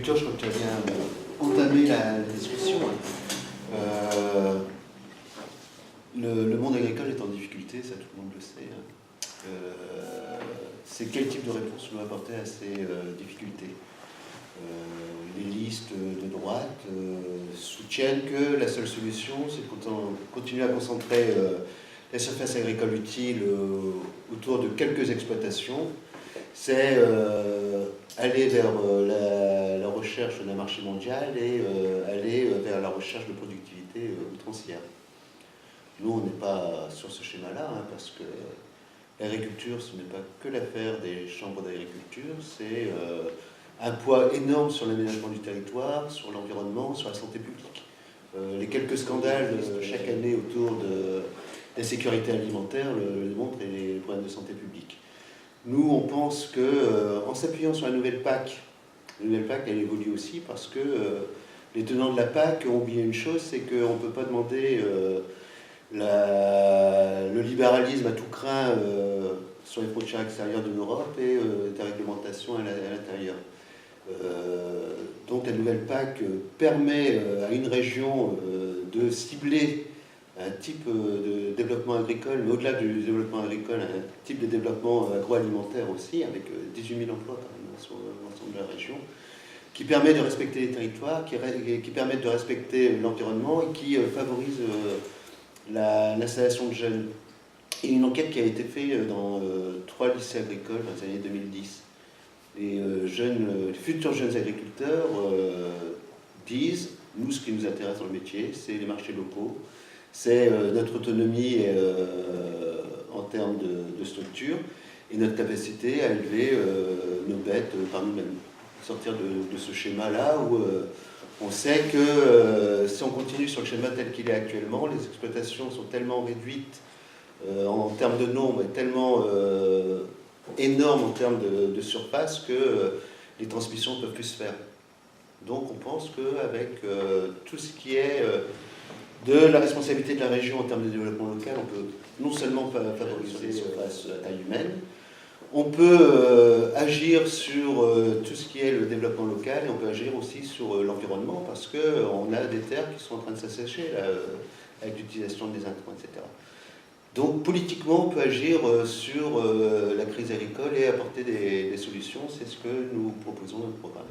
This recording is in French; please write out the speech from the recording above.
l'agriculture, je crois que tu as bien entamé la discussion. Le monde agricole est en difficulté, ça tout le monde le sait. C'est quel type de réponse on doit apporter à ces difficultés? Les listes de droite soutiennent que la seule solution, c'est de continuer à concentrer la surface agricole utile autour de quelques exploitations. C'est aller vers la recherche d'un marché mondial et aller vers la recherche de productivité outrancière. Nous, on n'est pas sur ce schéma-là, hein, parce que l'agriculture, ce n'est pas que l'affaire des chambres d'agriculture, c'est un poids énorme sur l'aménagement du territoire, sur l'environnement, sur la santé publique. Les quelques scandales chaque année autour de la sécurité alimentaire le montrent, et les problèmes de santé publique. Nous, on pense qu'en s'appuyant sur la nouvelle PAC, elle évolue aussi parce que les tenants de la PAC ont oublié une chose, c'est qu'on ne peut pas demander le libéralisme à tout crin sur les frontières extérieures de l'Europe et des réglementations à l'intérieur. Donc la nouvelle PAC permet à une région de cibler un type de développement agricole, mais au-delà du développement agricole, un type de développement agroalimentaire aussi, avec 18 000 emplois quand même sur l'ensemble de la région, qui permet de respecter les territoires, qui permet de respecter l'environnement et qui favorise l'installation de jeunes. Et une enquête qui a été faite dans 3 lycées agricoles dans les années 2010. Les futurs jeunes agriculteurs disent, nous, ce qui nous intéresse dans le métier, c'est les marchés locaux, c'est notre autonomie en termes de structure et notre capacité à élever nos bêtes par nous-mêmes. Sortir de ce schéma-là où on sait que si on continue sur le schéma tel qu'il est actuellement, les exploitations sont tellement réduites en termes de nombre et tellement énormes en termes de surface que les transmissions ne peuvent plus se faire. Donc on pense qu'avec tout ce qui est de la responsabilité de la région en termes de développement local, on peut non seulement favoriser les surfaces à taille humaine, on peut agir sur tout ce qui est le développement local et on peut agir aussi sur l'environnement parce qu'on a des terres qui sont en train de s'assécher avec l'utilisation des intrants, etc. Donc politiquement, on peut agir sur la crise agricole et apporter des solutions. C'est ce que nous proposons dans le programme.